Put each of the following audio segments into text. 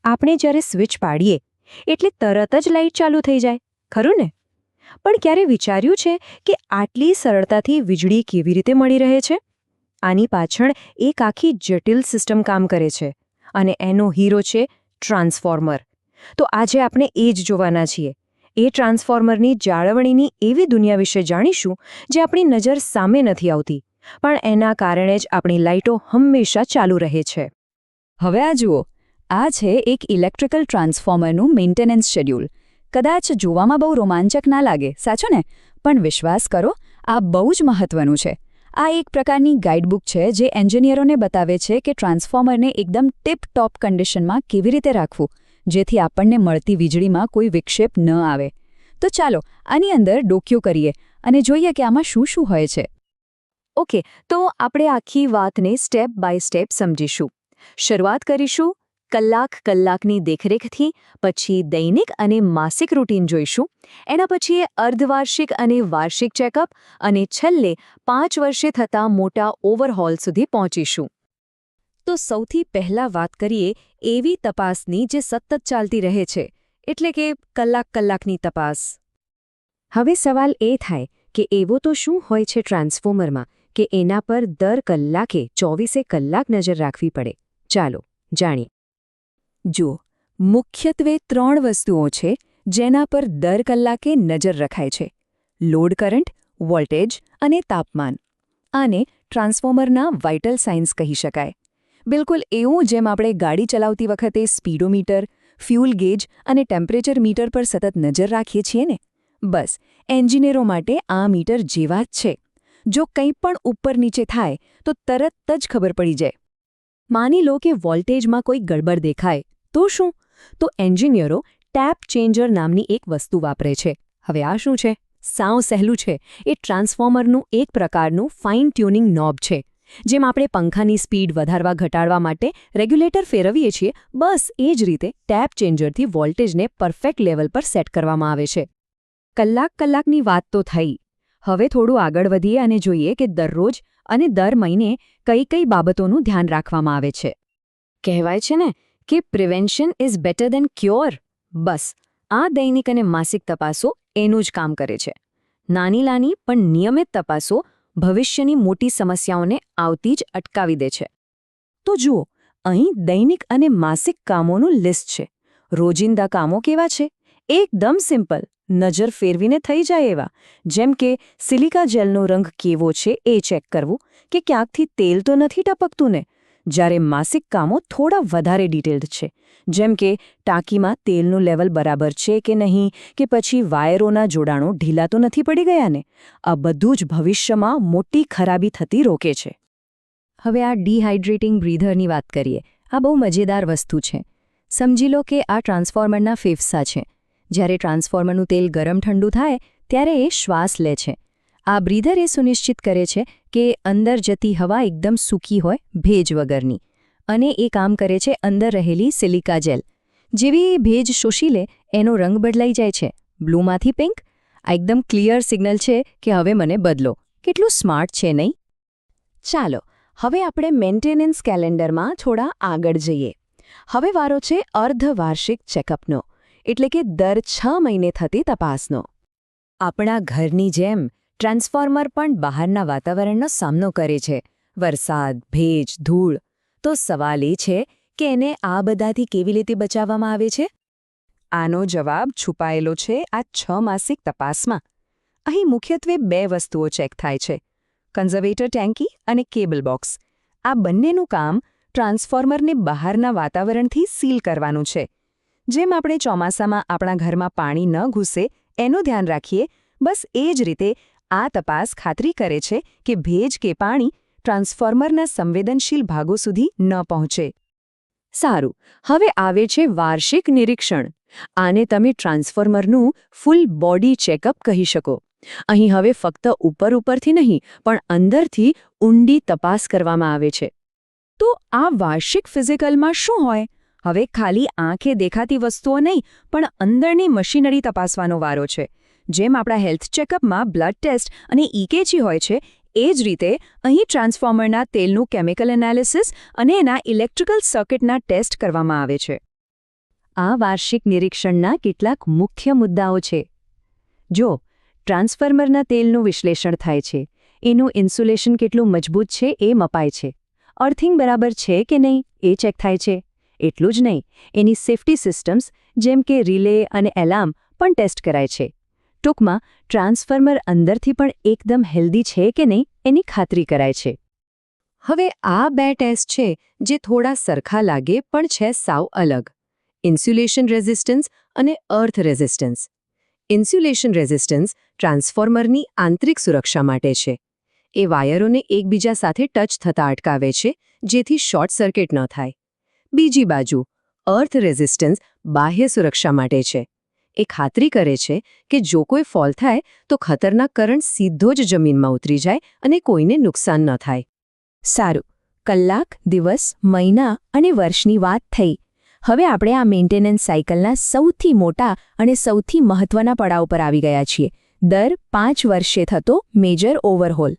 આપણે જ્યારે સ્વિચ પાડીએ એટલે તરત જ લાઇટ ચાલુ થઈ જાય, ખરું ને? પણ ક્યારે વિચાર્યું છે કે આટલી સરળતાથી વીજળી કેવી રીતે મળી રહે છે? આની પાછળ એક આખી જટિલ સિસ્ટમ કામ કરે છે અને એનો હીરો છે ટ્રાન્સફોર્મર. તો આજે આપણે એ જ જોવાના છીએ. એ ટ્રાન્સફોર્મરની જાળવણીની એવી દુનિયા વિશે જાણીશું જે આપણી નજર સામે નથી આવતી, પણ એના કારણે જ આપણી લાઇટો હંમેશા ચાલુ રહે છે. હવે આ જુઓ, આ છે એક ઇલેક્ટ્રિકલ ટ્રાન્સફોર્મરનું મેન્ટેનન્સ શેડ્યુલ. કદાચ જોવામાં બહુ રોમાંચક ના લાગે, સાચું ને? પણ વિશ્વાસ કરો, આ બહુ જ મહત્વનું છે. આ એક પ્રકારની ગાઈડબુક છે જે એન્જિનિયરોને બતાવે છે કે ટ્રાન્સફોર્મરને એકદમ ટીપ-ટોપ કન્ડિશનમાં કેવી રીતે રાખવું, જેથી આપણને મળતી વીજળીમાં કોઈ વિક્ષેપ ન આવે. તો ચાલો આની અંદર ડોકિયું કરીએ અને જોઈએ કે આમાં શું શું હોય છે. ઓકે, તો આપણે આખી વાતને સ્ટેપ બાય સ્ટેપ સમજીશું. શરૂઆત કરીશું કલાકની દેખરેખથી, પછી દૈનિક અને માસિક રૂટીન જોઈશું, એના પછી અર્ધવાર્ષિક અને વાર્ષિક ચેકઅપ, અને છેલ્લે 5 વર્ષે થતા મોટા ઓવરહોલ સુધી પહોંચીશું. તો સૌથી પહેલા વાત કરીએ એવી તપાસની જે સતત ચાલતી રહે છે, એટલે કે કલાકની તપાસ. હવે સવાલ એ થાય કે એવો તો શું હોય છે ટ્રાન્સફોર્મરમાં કે એના પર દર કલાકે 24 કલાક નજર રાખવી પડે? ચાલો જાણીએ. જુઓ, મુખ્યત્વે 3 વસ્તુઓ છે જેના પર દર કલાકે નજર રખાય છે: લોડ કરંટ, વોલ્ટેજ અને તાપમાન. આને ટ્રાન્સફોર્મરના વાઇટલ સાઇન્સ કહી શકાય. બિલકુલ એવું જેમ આપણે ગાડી ચલાવતી વખતે સ્પીડોમીટર, ફ્યુલ ગેજ અને ટેમ્પરેચર મીટર પર સતત નજર રાખીએ છીએ ને, બસ એન્જિનિયરો માટે આ મીટર જેવા જ છે. જો કંઈ પણ ઉપર નીચે થાય તો તરત જ ખબર પડી જાય. માની લો કે વોલ્ટેજમાં કોઈ ગડબડ દેખાય તો શું? તો એન્જિનિયરો ટેપ ચેન્જર નામની એક વસ્તુ વાપરે છે. હવે આ શું છે? સાવ સહેલું છે. એ ટ્રાન્સફોર્મરનું એક પ્રકારનું ફાઇન ટ્યુનિંગ નોબ છે. જેમ આપણે પંખાની સ્પીડ વધારવા ઘટાડવા માટે રેગ્યુલેટર ફેરવીએ છીએ, બસ એ જ રીતે ટેપ ચેન્જરથી વોલ્ટેજને પરફેક્ટ લેવલ પર સેટ કરવામાં આવે છે. કલાકની વાત તો થઈ. હવે થોડું આગળ વધીએ અને જોઈએ કે દરરોજ અને દર મહિને કઈ કઈ બાબતોનું ધ્યાન રાખવામાં આવે છે. કહેવાય છે ને કે prevention is better than cure. બસ આ દૈનિક અને માસિક તપાસો એનું જ કામ કરે છે. નાની પણ નિયમિત તપાસો ભવિષ્યની મોટી સમસ્યાઓને આવતી જ અટકાવી દે છે. તો જુઓ, અહીં દૈનિક અને માસિક કામોનું લિસ્ટ છે. રોજિંદા કામો કેવા છે? એકદમ સિમ્પલ, નજર ફેરવીને થઈ જાય એવા. જેમ કે સિલિકા જેલનો રંગ કેવો છે એ ચેક કરવું, કે ક્યાંકથી તેલ તો નથી ટપકતું ને. જ્યારે માસિક કામો થોડા વધારે ડિટેલ્ડ છે, જેમ કે ટાંકીમાં તેલનું લેવલ બરાબર છે કે નહીં, કે પછી વાયરોના જોડાણો ઢીલા તો નથી પડી ગયા ને. આ બધું જ ભવિષ્યમાં મોટી ખરાબી થતી રોકે છે. હવે આ ડિહાઇડ્રેટિંગ બ્રીધરની વાત કરીએ. આ બહુ મજેદાર વસ્તુ છે. સમજી લો કે આ ટ્રાન્સફોર્મરના ફેફસા છે. જ્યારે ટ્રાન્સફોર્મરનું તેલ ગરમ ઠંડુ થાય ત્યારે એ શ્વાસ લે છે. આ બ્રીધર એ સુનિશ્ચિત કરે છે કે અંદર જતી હવા એકદમ સૂકી હોય, ભેજ વગરની. અને એ કામ કરે છે અંદર રહેલી સિલિકા જેલ. જેવી ભેજ શોષી લે એનો રંગ બદલાઈ જાય છે, બ્લૂમાંથી પિંક. આ એકદમ ક્લિયર સિગ્નલ છે કે હવે મને બદલો. કેટલું સ્માર્ટ છે નહીં? ચાલો હવે આપણે મેન્ટેનન્સ કેલેન્ડરમાં થોડા આગળ જઈએ. હવે વારો છે અર્ધવાર્ષિક ચેકઅપનો, એટલે કે દર 6 મહિને થતી તપાસનો. આપણા ઘરની જેમ ટ્રાન્સફોર્મર પણ બહારના વાતાવરણનો સામનો કરે છે. વરસાદ, ભેજ, ધૂળ. તો સવાલ એ છે કે એને આ બધાથી કેવી રીતે બચાવવામાં આવે છે? આનો જવાબ છુપાયેલો છે આ 6 માસિક તપાસમાં. અહીં મુખ્યત્વે 2 વસ્તુઓ ચેક થાય છે: કન્ઝર્વેટર ટેન્કી અને કેબલ બોક્સ. આ બંનેનું કામ ટ્રાન્સફોર્મરને બહારના વાતાવરણથી સીલ કરવાનું છે. જેમ આપણે ચોમાસામાં આપણા ઘરમાં પાણી ન ઘૂસે એનું ધ્યાન રાખીએ, બસ એ જ રીતે આ તપાસ ખાતરી કરે છે કે ભેજ કે પાણી ટ્રાન્સફોર્મરના સંવેદનશીલ ભાગો સુધી ન પહોંચે. સારું, હવે આવે છે વાર્ષિક નિરીક્ષણ. આને તમે ટ્રાન્સફોર્મરનું ફૂલ બોડી ચેકઅપ કહી શકો. અહીં હવે ફક્ત ઉપરથી નહીં, પણ અંદરથી ઊંડી તપાસ કરવામાં આવે છે. તો આ વાર્ષિક ફિઝિકલમાં શું હોય? હવે ખાલી આંખે દેખાતી વસ્તુઓ નહીં, પણ અંદરની મશીનરી તપાસવાનો વારો છે. જેમ આપણા હેલ્થ ચેકઅપમાં બ્લડ ટેસ્ટ અને ઇકેજી હોય છે, એ જ રીતે અહીં ટ્રાન્સફોર્મરના તેલનું કેમિકલ એનાલિસિસ અને એના ઇલેક્ટ્રિકલ સર્કિટના ટેસ્ટ કરવામાં આવે છે. આ વાર્ષિક નિરીક્ષણના કેટલાક મુખ્ય મુદ્દાઓ છે. જો ટ્રાન્સફોર્મરના તેલનું વિશ્લેષણ થાય છે, એનું ઇન્સ્યુલેશન કેટલું મજબૂત છે એ મપાય છે, અર્થિંગ બરાબર છે કે નહીં એ ચેક થાય છે. એટલું જ નહીં, એની સેફ્ટી સિસ્ટમ્સ જેમ કે રિલે અને એલાર્મ પણ ટેસ્ટ કરાય છે. ટૂંકમાં ટ્રાન્સફોર્મર અંદરથી પણ એકદમ હેલ્ધી છે કે નહીં એની ખાતરી કરાય છે. હવે આ બે ટેસ્ટ છે જે થોડા સરખા લાગે પણ છે સાવ અલગ: ઇન્સ્યુલેશન રેઝિસ્ટન્સ અને અર્થ રેઝિસ્ટન્સ. ઇન્સ્યુલેશન રેઝિસ્ટન્સ ટ્રાન્સફોર્મરની આંતરિક સુરક્ષા માટે છે. એ વાયરોને એકબીજા સાથે ટચ થતા અટકાવે છે, જેથી શોર્ટ સર્કિટ ન થાય. બીજી બાજુ અર્થ રેઝિસ્ટન્સ બાહ્ય સુરક્ષા માટે છે. એ ખાતરી કરે છે કે જો કોઈ ફોલ થાય તો ખતરનાક કરંટ સીધો જ જમીનમાં ઉતરી જાય અને કોઈને નુકસાન ન થાય. સારું, કલાક, દિવસ, મહિના અને વર્ષની વાત થઈ. હવે આપણે આ મેન્ટેનન્સ સાયકલના સૌથી મોટા અને સૌથી મહત્વના પડાવ પર આવી ગયા છીએ: દર 5 વર્ષે થતો મેજર ઓવરહોલ.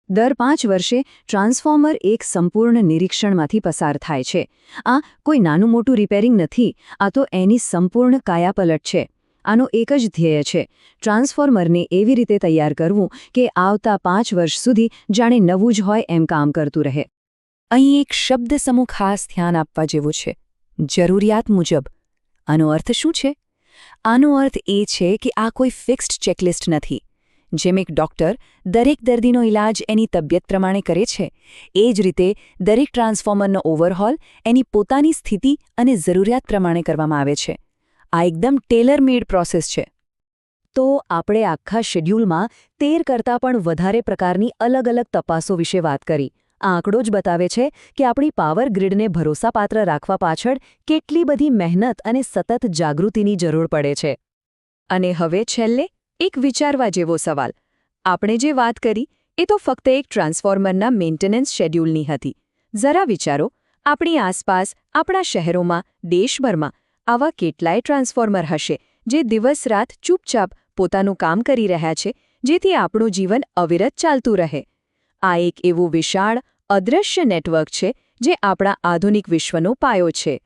દર 5 વર્ષે ટ્રાન્સફોર્મર એક સંપૂર્ણ નિરીક્ષણમાંથી પસાર થાય છે. આ કોઈ નાનું મોટું રિપેરિંગ નથી, આ તો એની સંપૂર્ણ કાયાપલટ છે. આનો એક જ ધ્યેય છે: ટ્રાન્સફોર્મરને એવી રીતે તૈયાર કરવું કે આવતા 5 વર્ષ સુધી જાણે નવું જ હોય એમ કામ કરતું રહે. અહીં એક શબ્દ સમૂહ ખાસ ધ્યાન આપવા જેવો છે: જરૂરિયાત મુજબ. આનો અર્થ શું છે? આનો અર્થ એ છે કે આ કોઈ ફિક્સ્ડ ચેકલિસ્ટ નથી. જેમ એક ડૉક્ટર દરેક દર્દીનો ઇલાજ એની તબિયત પ્રમાણે કરે છે, એ જ રીતે દરેક ટ્રાન્સફોર્મરનો ઓવરહોલ એની પોતાની સ્થિતિ અને જરૂરિયાત પ્રમાણે કરવામાં આવે છે. આ એકદમ ટેલર મેડ પ્રોસેસ છે. તો આપણે આખા શેડ્યુલમાં 13 કરતાં પણ વધારે પ્રકારની અલગ અલગ તપાસો વિશે વાત કરી. આ આંકડો જ બતાવે છે કે આપણી પાવર ગ્રીડને ભરોસાપાત્ર રાખવા પાછળ કેટલી બધી મહેનત અને સતત જાગૃતિની જરૂર પડે છે. અને હવે છેલ્લે એક વિચારવા જેવો સવાલ: આપણે જે વાત કરી એ તો ફક્ત એક ટ્રાન્સફોર્મરના મેન્ટેનન્સ શેડ્યુલની હતી. જરા વિચારો, આપણી આસપાસ, આપણા શહેરોમાં, દેશભરમાં આવા કેટલાય ટ્રાન્સફોર્મર હશે જે દિવસ-રાત ચૂપચાપ પોતાનું કામ કરી રહ્યા છે, જેથી આપણું જીવન અવિરત ચાલતું રહે. આ એક એવું વિશાળ, અદૃશ્ય નેટવર્ક છે જે આપણા આધુનિક વિશ્વનો પાયો છે.